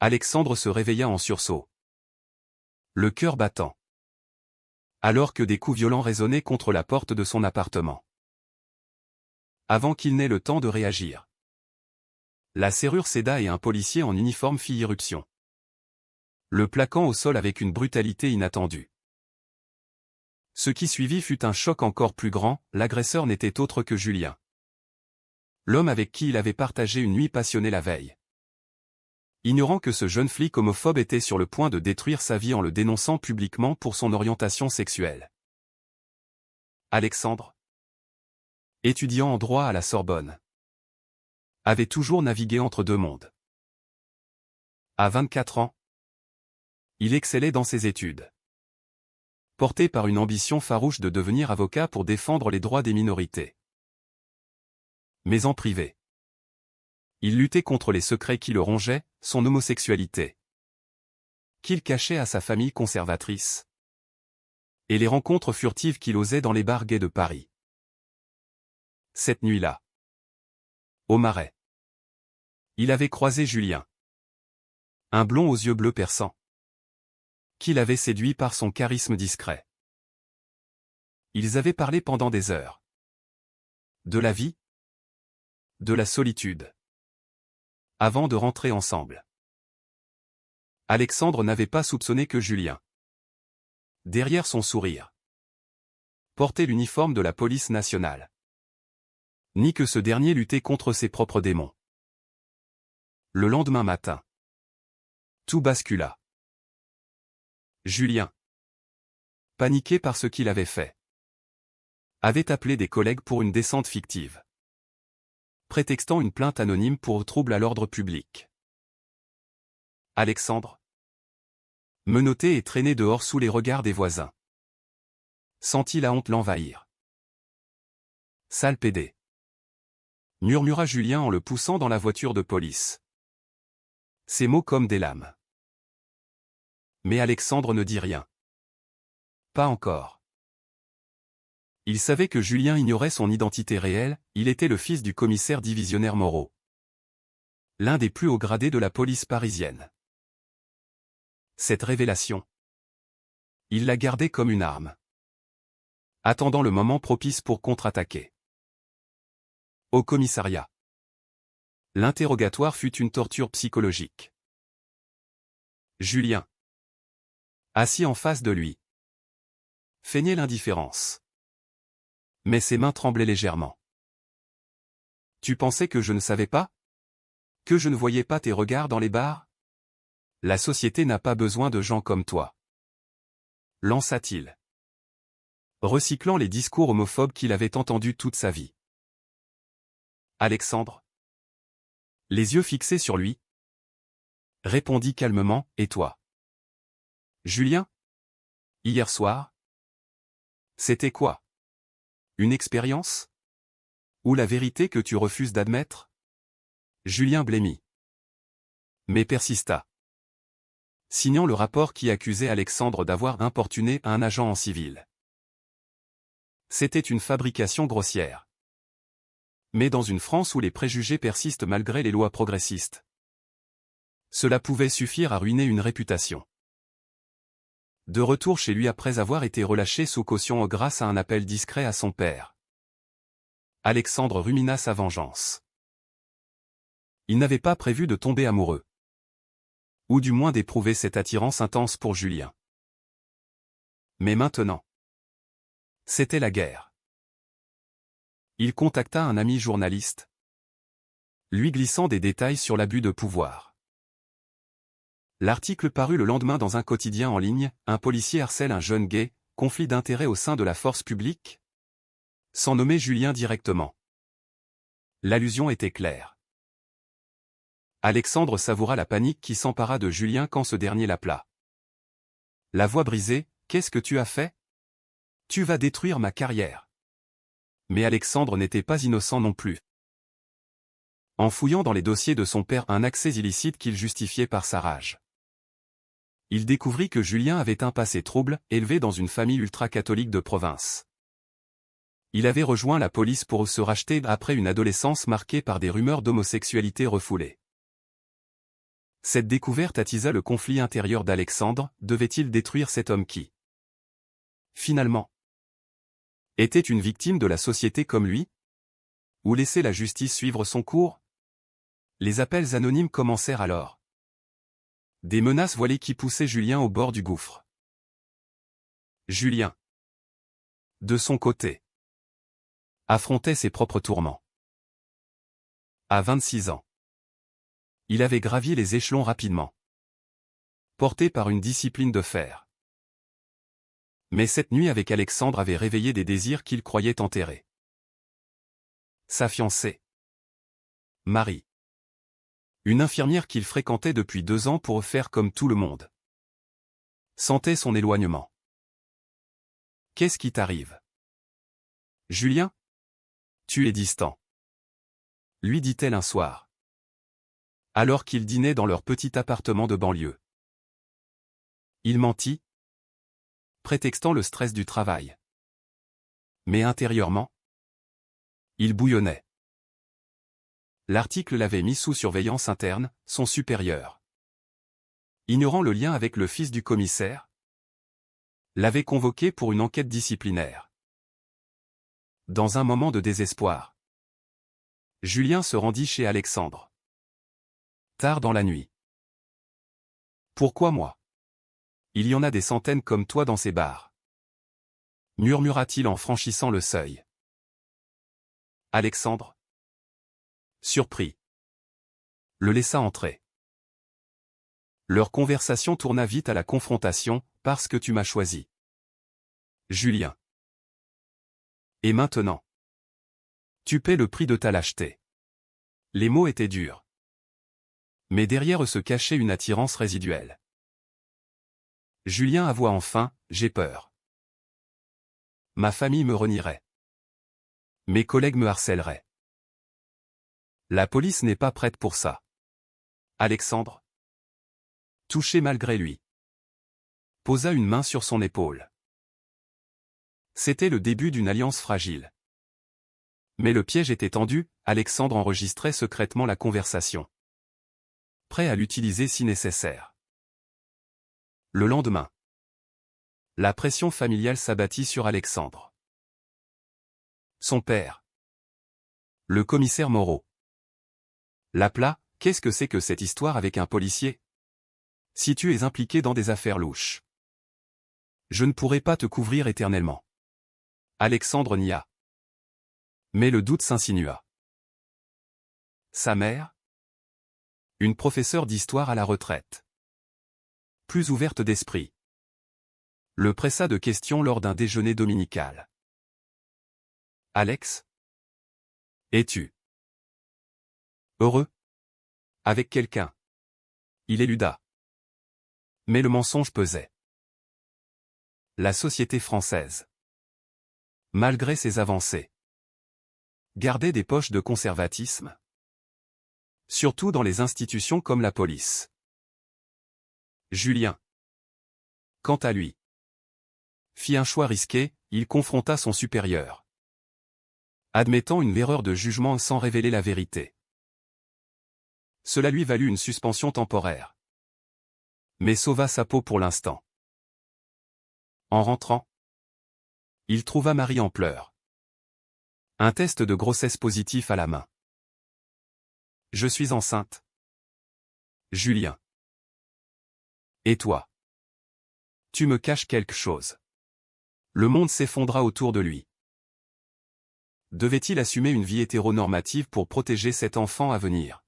Alexandre se réveilla en sursaut, le cœur battant, alors que des coups violents résonnaient contre la porte de son appartement. Avant qu'il n'ait le temps de réagir, la serrure céda et un policier en uniforme fit irruption, le plaquant au sol avec une brutalité inattendue. Ce qui suivit fut un choc encore plus grand, l'agresseur n'était autre que Julien. L'homme avec qui il avait partagé une nuit passionnée la veille. Ignorant que ce jeune flic homophobe était sur le point de détruire sa vie en le dénonçant publiquement pour son orientation sexuelle. Alexandre, étudiant en droit à la Sorbonne, avait toujours navigué entre deux mondes. À 24 ans, il excellait dans ses études. Porté par une ambition farouche de devenir avocat pour défendre les droits des minorités. Mais en privé, il luttait contre les secrets qui le rongeaient, son homosexualité, qu'il cachait à sa famille conservatrice, et les rencontres furtives qu'il osait dans les bars gays de Paris. Cette nuit-là, au Marais, il avait croisé Julien, un blond aux yeux bleus perçants, qu'il avait séduit par son charisme discret. Ils avaient parlé pendant des heures. De la vie, de la solitude, avant de rentrer ensemble. Alexandre n'avait pas soupçonné que Julien, derrière son sourire, portait l'uniforme de la police nationale, ni que ce dernier luttait contre ses propres démons. Le lendemain matin, tout bascula. Julien, paniqué par ce qu'il avait fait, avait appelé des collègues pour une descente fictive, prétextant une plainte anonyme pour trouble à l'ordre public. Alexandre, menotté et traîné dehors sous les regards des voisins, sentit la honte l'envahir. « Sale pédé !» murmura Julien en le poussant dans la voiture de police. Ces mots comme des lames. Mais Alexandre ne dit rien. Pas encore. Il savait que Julien ignorait son identité réelle, il était le fils du commissaire divisionnaire Moreau, l'un des plus hauts gradés de la police parisienne. Cette révélation, il la gardait comme une arme, attendant le moment propice pour contre-attaquer. Au commissariat, l'interrogatoire fut une torture psychologique. Julien, assis en face de lui, feignait l'indifférence. Mais ses mains tremblaient légèrement. « Tu pensais que je ne savais pas? Que je ne voyais pas tes regards dans les bars? La société n'a pas besoin de gens comme toi. » lança-t-il, recyclant les discours homophobes qu'il avait entendus toute sa vie. Alexandre, les yeux fixés sur lui, répondit calmement, « Et toi? Julien? Hier soir? C'était quoi? Une expérience? Ou la vérité que tu refuses d'admettre? » Julien blêmit, mais persista, signant le rapport qui accusait Alexandre d'avoir importuné un agent en civil. C'était une fabrication grossière. Mais dans une France où les préjugés persistent malgré les lois progressistes, cela pouvait suffire à ruiner une réputation. De retour chez lui après avoir été relâché sous caution grâce à un appel discret à son père, Alexandre rumina sa vengeance. Il n'avait pas prévu de tomber amoureux, ou du moins d'éprouver cette attirance intense pour Julien. Mais maintenant, c'était la guerre. Il contacta un ami journaliste, lui glissant des détails sur l'abus de pouvoir. L'article parut le lendemain dans un quotidien en ligne, « Un policier harcèle un jeune gay, conflit d'intérêts au sein de la force publique ?» sans nommer Julien directement. L'allusion était claire. Alexandre savoura la panique qui s'empara de Julien quand ce dernier l'appela. La voix brisée, « Qu'est-ce que tu as fait? Tu vas détruire ma carrière. » Mais Alexandre n'était pas innocent non plus. En fouillant dans les dossiers de son père un accès illicite qu'il justifiait par sa rage, il découvrit que Julien avait un passé trouble, élevé dans une famille ultra-catholique de province. Il avait rejoint la police pour se racheter après une adolescence marquée par des rumeurs d'homosexualité refoulées. Cette découverte attisa le conflit intérieur d'Alexandre, devait-il détruire cet homme qui, finalement, était une victime de la société comme lui? Ou laisser la justice suivre son cours? Les appels anonymes commencèrent alors. Des menaces voilées qui poussaient Julien au bord du gouffre. Julien, de son côté, affrontait ses propres tourments. À 26 ans, il avait gravi les échelons rapidement, porté par une discipline de fer. Mais cette nuit avec Alexandre avait réveillé des désirs qu'il croyait enterrés. Sa fiancée, Marie, une infirmière qu'il fréquentait depuis 2 ans pour faire comme tout le monde, sentait son éloignement. « Qu'est-ce qui t'arrive, Julien? Tu es distant, » lui dit-elle un soir, alors qu'ils dînaient dans leur petit appartement de banlieue. Il mentit, prétextant le stress du travail. Mais intérieurement, il bouillonnait. L'article l'avait mis sous surveillance interne, son supérieur, ignorant le lien avec le fils du commissaire, l'avait convoqué pour une enquête disciplinaire. Dans un moment de désespoir, Julien se rendit chez Alexandre. Tard dans la nuit. « Pourquoi moi? Il y en a des centaines comme toi dans ces bars, » murmura-t-il en franchissant le seuil. Alexandre, surpris, le laissa entrer. Leur conversation tourna vite à la confrontation, « parce que tu m'as choisi, Julien. Et maintenant, tu paies le prix de ta lâcheté. » Les mots étaient durs. Mais derrière eux se cachait une attirance résiduelle. Julien avoua enfin, « J'ai peur. Ma famille me renierait. Mes collègues me harcèleraient. La police n'est pas prête pour ça. » Alexandre, touché malgré lui, posa une main sur son épaule. C'était le début d'une alliance fragile. Mais le piège était tendu, Alexandre enregistrait secrètement la conversation, prêt à l'utiliser si nécessaire. Le lendemain, la pression familiale s'abattit sur Alexandre. Son père, le commissaire Moreau, l'appela. « Qu'est-ce que c'est que cette histoire avec un policier? Si tu es impliqué dans des affaires louches, je ne pourrai pas te couvrir éternellement. » Alexandre nia. Mais le doute s'insinua. Sa mère, une professeure d'histoire à la retraite, plus ouverte d'esprit, le pressa de questions lors d'un déjeuner dominical. « Alex, es-tu heureux avec quelqu'un? » Il éluda. Mais le mensonge pesait. La société française, malgré ses avancées, gardait des poches de conservatisme, surtout dans les institutions comme la police. Julien, quant à lui, fit un choix risqué, il confronta son supérieur, admettant une erreur de jugement sans révéler la vérité. Cela lui valut une suspension temporaire, mais sauva sa peau pour l'instant. En rentrant, il trouva Marie en pleurs. Un test de grossesse positif à la main. « Je suis enceinte, Julien. Et toi? Tu me caches quelque chose. » Le monde s'effondra autour de lui. Devait-il assumer une vie hétéronormative pour protéger cet enfant à venir?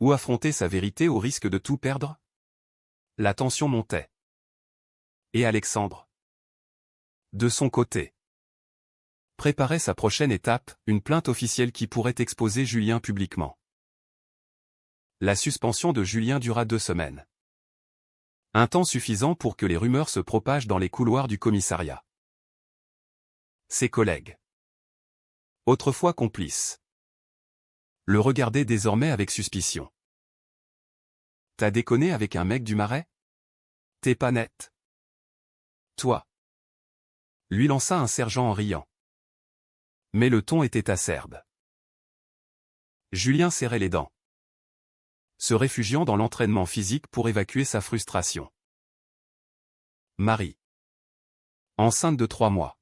Ou affronter sa vérité au risque de tout perdre? La tension montait. Et Alexandre, de son côté, préparait sa prochaine étape, une plainte officielle qui pourrait exposer Julien publiquement. La suspension de Julien dura 2 semaines. Un temps suffisant pour que les rumeurs se propagent dans les couloirs du commissariat. Ses collègues, autrefois complices, le regardaient désormais avec suspicion. « T'as déconné avec un mec du Marais? T'es pas net. Toi ?» lui lança un sergent en riant. Mais le ton était acerbe. Julien serrait les dents. se réfugiant dans l'entraînement physique pour évacuer sa frustration. Marie. Enceinte de 3 mois.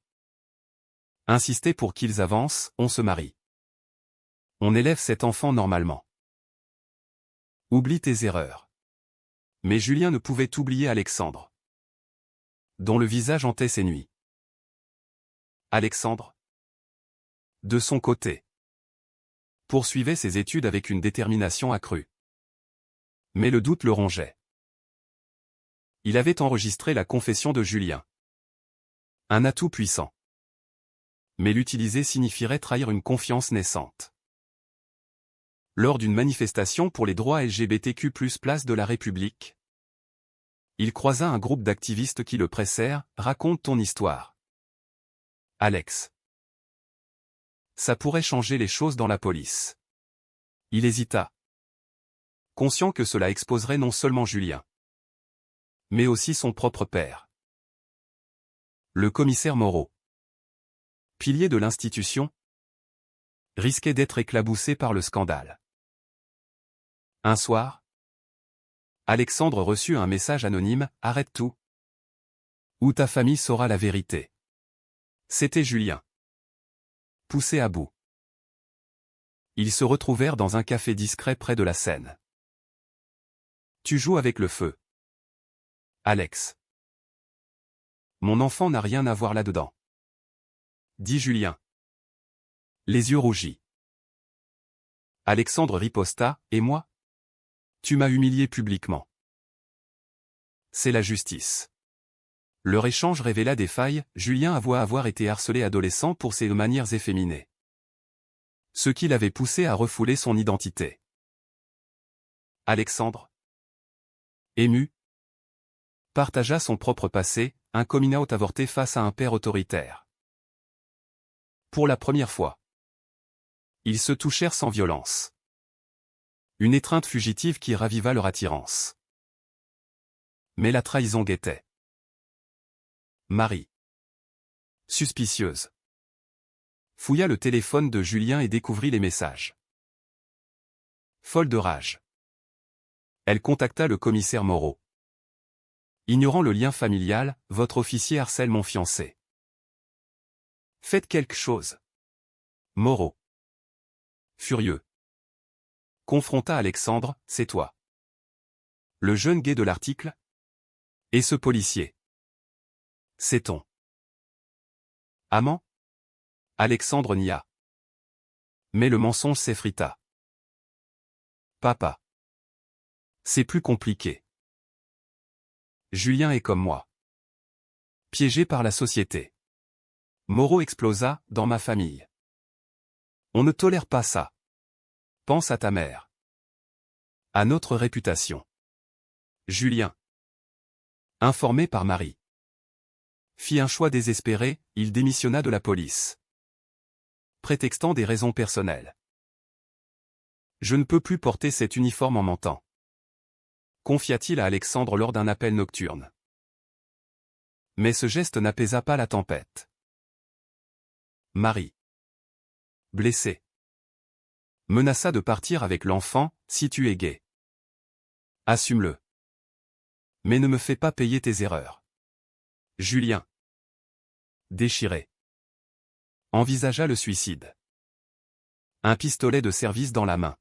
Insister pour qu'ils avancent, on se marie. On élève cet enfant normalement. Oublie tes erreurs. Mais Julien ne pouvait oublier Alexandre, dont le visage hantait ses nuits. Alexandre, de son côté, poursuivait ses études avec une détermination accrue. Mais le doute le rongeait. Il avait enregistré la confession de Julien. Un atout puissant. Mais l'utiliser signifierait trahir une confiance naissante. Lors d'une manifestation pour les droits LGBTQ+, place de la République, il croisa un groupe d'activistes qui le pressèrent « Raconte ton histoire. Alex. Ça pourrait changer les choses dans la police. » Il hésita, conscient que cela exposerait non seulement Julien, mais aussi son propre père. Le commissaire Moreau, pilier de l'institution, risquait d'être éclaboussé par le scandale. Un soir, Alexandre reçut un message anonyme « Arrête tout, ou ta famille saura la vérité. » C'était Julien, poussé à bout. Ils se retrouvèrent dans un café discret près de la Seine. « Tu joues avec le feu, Alex. Mon enfant n'a rien à voir là-dedans, » dit Julien, les yeux rougis. Alexandre riposta « Et moi ? Tu m'as humilié publiquement. » C'est la justice. Leur échange révéla des failles. Julien avoua avoir été harcelé adolescent pour ses manières efféminées, ce qui l'avait poussé à refouler son identité. Alexandre, ému, partagea son propre passé, un coming out avorté face à un père autoritaire. Pour la première fois, ils se touchèrent sans violence. Une étreinte fugitive qui raviva leur attirance. Mais la trahison guettait. Marie, suspicieuse, fouilla le téléphone de Julien et découvrit les messages. Folle de rage, elle contacta le commissaire Moreau. Ignorant le lien familial, votre officier harcèle mon fiancé. Faites quelque chose. Moreau, furieux, confronta Alexandre, c'est toi. Le jeune gai de l'article? Et ce policier? C'est ton amant? Alexandre nia. Mais le mensonge s'effrita. Papa. C'est plus compliqué. Julien est comme moi. Piégé par la société. Moreau explosa, dans ma famille. On ne tolère pas ça. Pense à ta mère. À notre réputation. Julien, informé par Marie, fit un choix désespéré, il démissionna de la police, prétextant des raisons personnelles. Je ne peux plus porter cet uniforme en mentant, confia-t-il à Alexandre lors d'un appel nocturne. Mais ce geste n'apaisa pas la tempête. Marie, blessée, menaça de partir avec l'enfant, si tu es gay. Assume-le. Mais ne me fais pas payer tes erreurs. Julien, déchiré, envisagea le suicide. Un pistolet de service dans la main.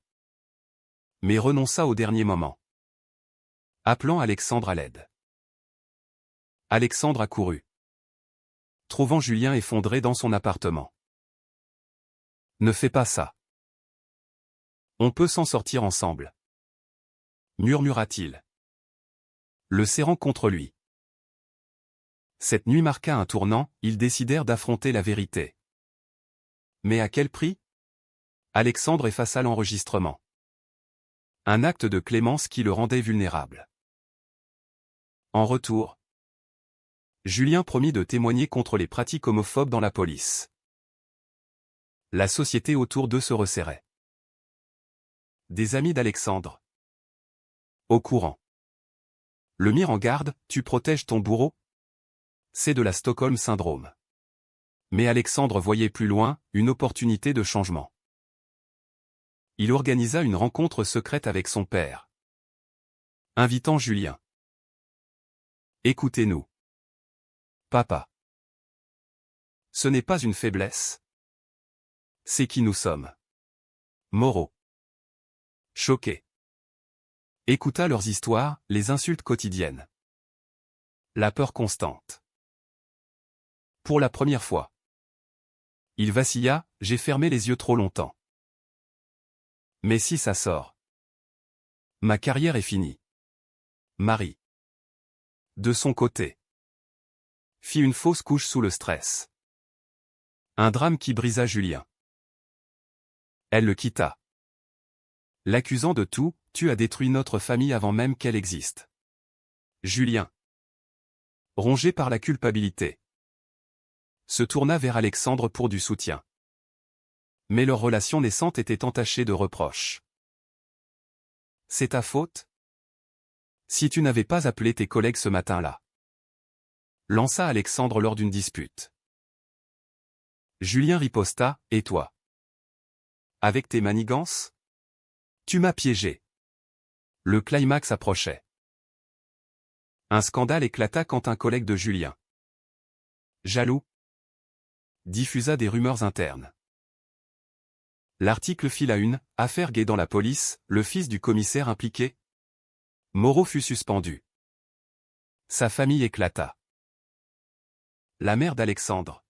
Mais renonça au dernier moment, appelant Alexandre à l'aide. Alexandre accourut, trouvant Julien effondré dans son appartement. Ne fais pas ça. On peut s'en sortir ensemble, murmura-t-il, le serrant contre lui. Cette nuit marqua un tournant, ils décidèrent d'affronter la vérité. Mais à quel prix? Alexandre effaça l'enregistrement. Un acte de clémence qui le rendait vulnérable. En retour, Julien promit de témoigner contre les pratiques homophobes dans la police. La société autour d'eux se resserrait. Des amis d'Alexandre, au courant, le mirent en garde, tu protèges ton bourreau? C'est de la Stockholm Syndrome. Mais Alexandre voyait plus loin, une opportunité de changement. Il organisa une rencontre secrète avec son père, invitant Julien. Écoutez-nous. Papa. Ce n'est pas une faiblesse. C'est qui nous sommes. Moreau, choqué, écouta leurs histoires, les insultes quotidiennes. La peur constante. Pour la première fois. Il vacilla, j'ai fermé les yeux trop longtemps. Mais si ça sort. Ma carrière est finie. Marie. De son côté. Fit une fausse couche sous le stress. Un drame qui brisa Julien. Elle le quitta. L'accusant de tout, tu as détruit notre famille avant même qu'elle existe. Julien, rongé par la culpabilité, se tourna vers Alexandre pour du soutien. Mais leur relation naissante était entachée de reproches. C'est ta faute? Si tu n'avais pas appelé tes collègues ce matin-là. Lança Alexandre lors d'une dispute. Julien riposta, et toi? Avec tes manigances? Tu m'as piégé. Le climax approchait. Un scandale éclata quand un collègue de Julien, jaloux, diffusa des rumeurs internes. L'article fit la une, affaire Gay dans la police, le fils du commissaire impliqué. Moreau fut suspendu. Sa famille éclata. La mère d'Alexandre,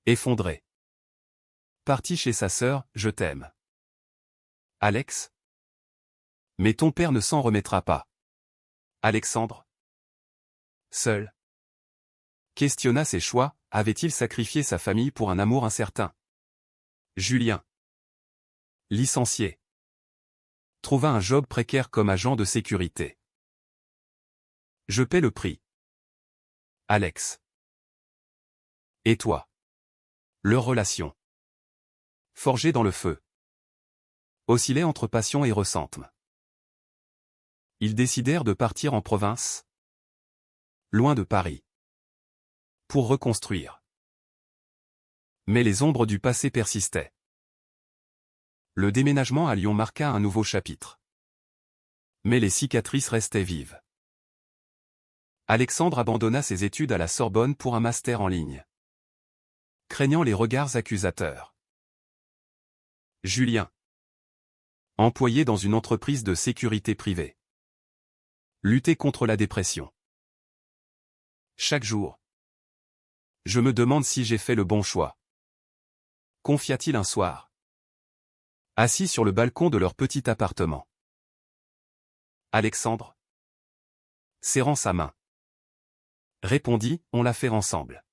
effondrée, partit chez sa sœur, je t'aime. Alex? Mais ton père ne s'en remettra pas. Alexandre? Seul? Questionna ses choix, avait-il sacrifié sa famille pour un amour incertain? Julien, licencié, trouva un job précaire comme agent de sécurité. Je paie le prix. Alex. Et toi? Leur relation, forgée dans le feu, oscillait entre passion et ressentiment. Ils décidèrent de partir en province, loin de Paris, pour reconstruire. Mais les ombres du passé persistaient. Le déménagement à Lyon marqua un nouveau chapitre. Mais les cicatrices restaient vives. Alexandre abandonna ses études à la Sorbonne pour un master en ligne, craignant les regards accusateurs. Julien, employé dans une entreprise de sécurité privée, luttait contre la dépression. Chaque jour, je me demande si j'ai fait le bon choix, confia-t-il un soir, assis sur le balcon de leur petit appartement. Alexandre, serrant sa main, répondit, on l'a fait ensemble.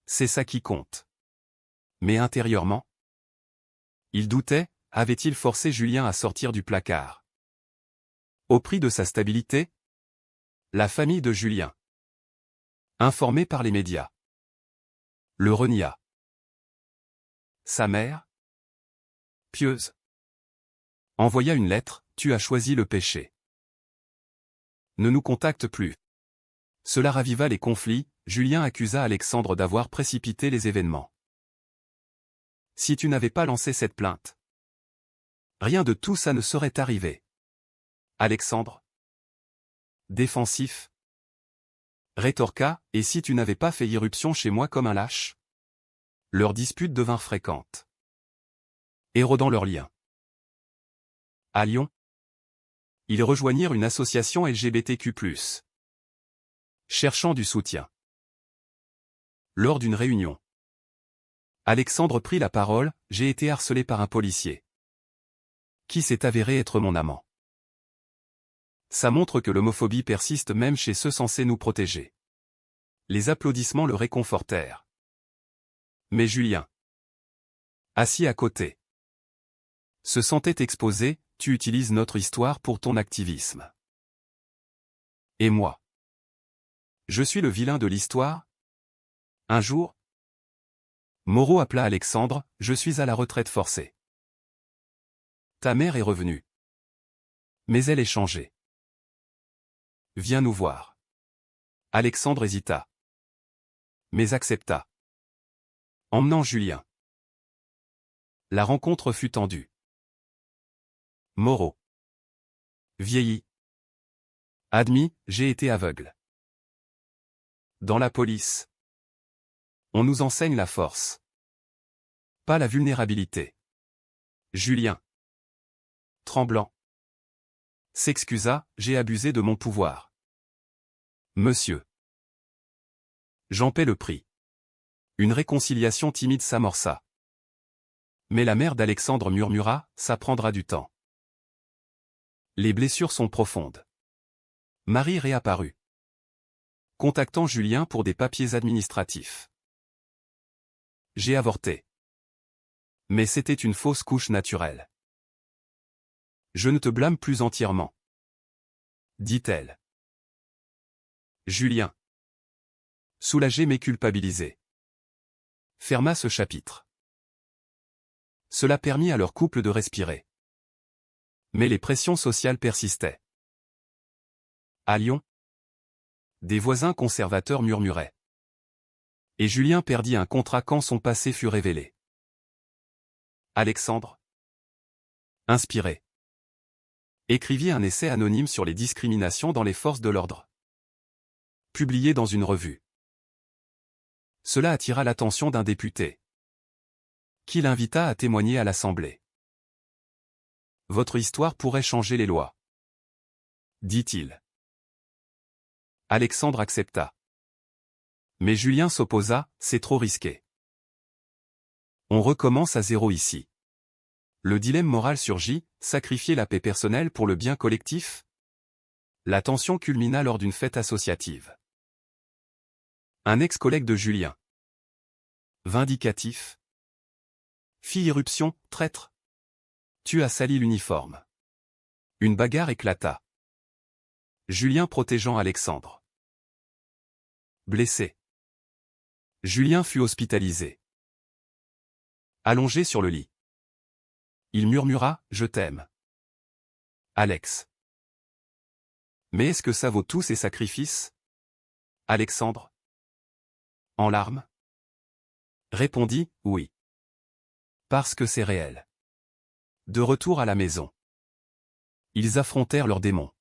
C'est ça qui compte. Mais intérieurement, il doutait, avait-il forcé Julien à sortir du placard? Au prix de sa stabilité? La famille de Julien, informée par les médias, le renia. Sa mère, pieuse, envoya une lettre, tu as choisi le péché. Ne nous contacte plus. Cela raviva les conflits, Julien accusa Alexandre d'avoir précipité les événements. Si tu n'avais pas lancé cette plainte, rien de tout ça ne serait arrivé. Alexandre, défensif, rétorqua, et si tu n'avais pas fait irruption chez moi comme un lâche? Leurs disputes devinrent fréquentes, érodant leurs liens. À Lyon, ils rejoignirent une association LGBTQ+, cherchant du soutien. Lors d'une réunion, Alexandre prit la parole, j'ai été harcelé par un policier, qui s'est avéré être mon amant. Ça montre que l'homophobie persiste même chez ceux censés nous protéger. Les applaudissements le réconfortèrent. Mais Julien, assis à côté, se sentait exposé, tu utilises notre histoire pour ton activisme. Et moi? Je suis le vilain de l'histoire? Un jour, Moreau appela Alexandre, je suis à la retraite forcée. Ta mère est revenue. Mais elle est changée. Viens nous voir. Alexandre hésita. Mais accepta. Emmenant Julien. La rencontre fut tendue. Moreau. Vieilli. Admis, j'ai été aveugle. Dans la police, on nous enseigne la force, pas la vulnérabilité. Julien. Tremblant. S'excusa, j'ai abusé de mon pouvoir. Monsieur. J'en paie le prix. Une réconciliation timide s'amorça. Mais la mère d'Alexandre murmura, ça prendra du temps. Les blessures sont profondes. Marie réapparut, contactant Julien pour des papiers administratifs. J'ai avorté. Mais c'était une fausse couche naturelle. Je ne te blâme plus entièrement, dit-elle. Julien, soulagé mais culpabilisé, ferma ce chapitre. Cela permit à leur couple de respirer. Mais les pressions sociales persistaient. À Lyon, des voisins conservateurs murmuraient. Et Julien perdit un contrat quand son passé fut révélé. Alexandre, inspiré, écrivit un essai anonyme sur les discriminations dans les forces de l'ordre, publié dans une revue. Cela attira l'attention d'un député, qui l'invita à témoigner à l'Assemblée. Votre histoire pourrait changer les lois, dit-il. Alexandre accepta. Mais Julien s'opposa, c'est trop risqué. On recommence à zéro ici. Le dilemme moral surgit, sacrifier la paix personnelle pour le bien collectif? La tension culmina lors d'une fête associative. Un ex-collègue de Julien, vindicatif, fit irruption, traître. Tu as sali l'uniforme. Une bagarre éclata. Julien protégeant Alexandre. Blessé. Julien fut hospitalisé. Allongé sur le lit. Il murmura, je t'aime. Alex. Mais est-ce que ça vaut tous ces sacrifices? Alexandre, en larmes, répondit, oui. Parce que c'est réel. De retour à la maison, ils affrontèrent leurs démons.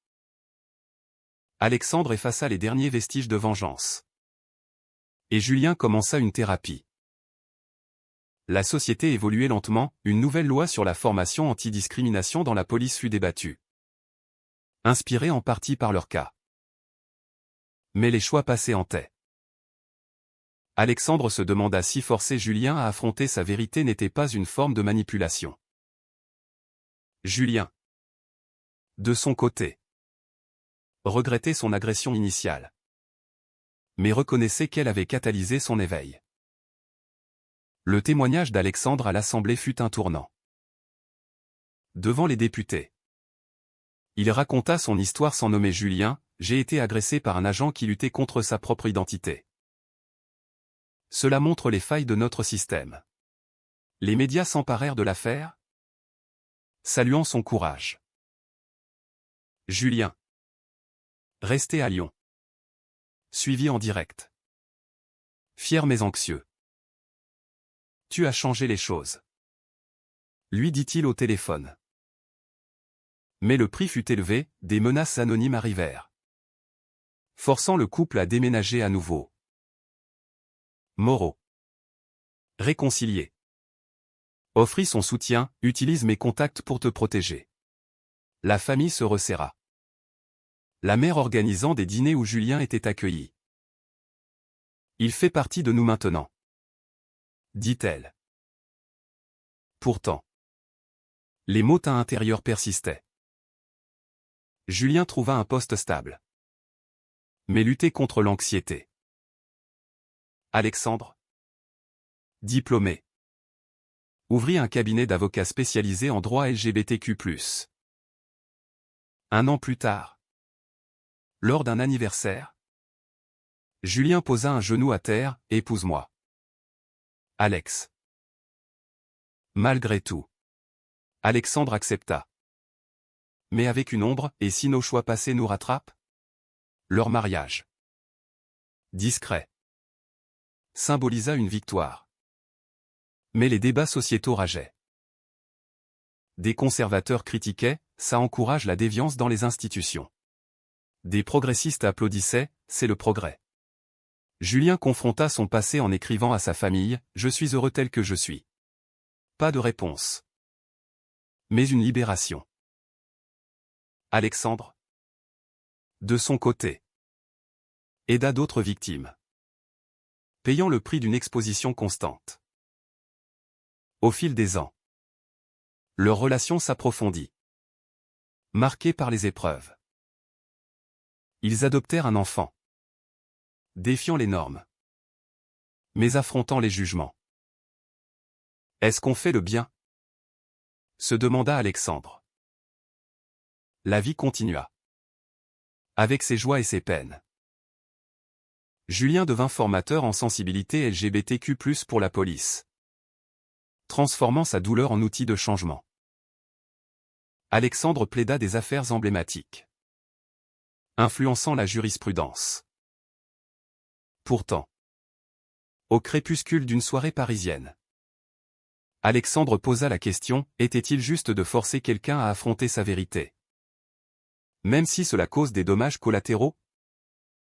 Alexandre effaça les derniers vestiges de vengeance. Et Julien commença une thérapie. La société évoluait lentement, une nouvelle loi sur la formation anti-discrimination dans la police fut débattue. Inspirée en partie par leur cas. Mais les choix passés hantaient. Alexandre se demanda si forcer Julien à affronter sa vérité n'était pas une forme de manipulation. Julien, de son côté, regrettait son agression initiale, mais reconnaissait qu'elle avait catalysé son éveil. Le témoignage d'Alexandre à l'Assemblée fut un tournant. Devant les députés, il raconta son histoire sans nommer Julien, j'ai été agressé par un agent qui luttait contre sa propre identité. Cela montre les failles de notre système. Les médias s'emparèrent de l'affaire, saluant son courage. Julien, resté à Lyon, suivi en direct. Fier mais anxieux. Tu as changé les choses, lui dit-il au téléphone. Mais le prix fut élevé, des menaces anonymes arrivèrent, forçant le couple à déménager à nouveau. Moreau, réconcilié, offrit son soutien, utilise mes contacts pour te protéger. La famille se resserra. La mère organisant des dîners où Julien était accueilli. Il fait partie de nous maintenant, dit-elle. Pourtant, les maux intérieurs persistaient. Julien trouva un poste stable, mais luttait contre l'anxiété. Alexandre, diplômé, ouvrit un cabinet d'avocats spécialisé en droit LGBTQ+. Un an plus tard, lors d'un anniversaire, Julien posa un genou à terre, épouse-moi. Alex. Malgré tout, Alexandre accepta. Mais avec une ombre, et si nos choix passés nous rattrapent? Leur mariage, discret, symbolisa une victoire. Mais les débats sociétaux rageaient. Des conservateurs critiquaient, ça encourage la déviance dans les institutions. Des progressistes applaudissaient, c'est le progrès. Julien confronta son passé en écrivant à sa famille, « Je suis heureux tel que je suis ». Pas de réponse. Mais une libération. Alexandre, de son côté, aida d'autres victimes, payant le prix d'une exposition constante. Au fil des ans, leur relation s'approfondit, marquée par les épreuves. Ils adoptèrent un enfant, défiant les normes, mais affrontant les jugements. Est-ce qu'on fait le bien? Se demanda Alexandre. La vie continua, avec ses joies et ses peines. Julien devint formateur en sensibilité LGBTQ+ pour la police, transformant sa douleur en outil de changement. Alexandre plaida des affaires emblématiques, influençant la jurisprudence. Pourtant, au crépuscule d'une soirée parisienne, Alexandre posa la question, était-il juste de forcer quelqu'un à affronter sa vérité? Même si cela cause des dommages collatéraux,